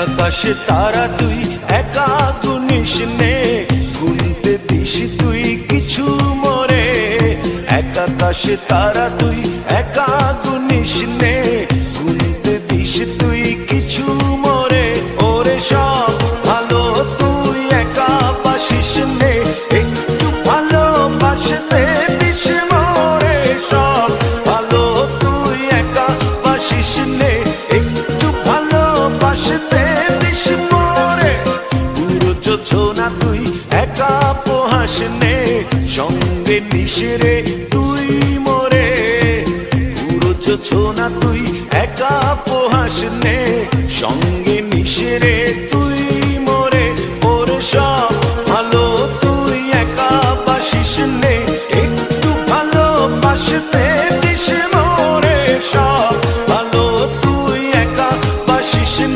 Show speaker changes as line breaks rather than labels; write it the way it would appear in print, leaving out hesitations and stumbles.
আকাশে তারা তুই একা গুনিস নে, গুনতে দিস তুই কিছু মোরে। আকাশে তারা তুই একা গুনিস নে, গুনতে দিস তুই কিছু মোরে। ওরে সব ভালো তুই একা বাসিস নে, একটু ভালোবাসতে দিস মোরে। সব ভালো তুই একা বাসিস নে, একটু ভালোবাসতে দিস মোরে। পুরো যোছনা তুই একা পোহাস নে, সঙ্গে নিস রে তুই মোরে। পুরো যোছনা তুই একা পোহাস নে, সঙ্গে নিস রে তুই।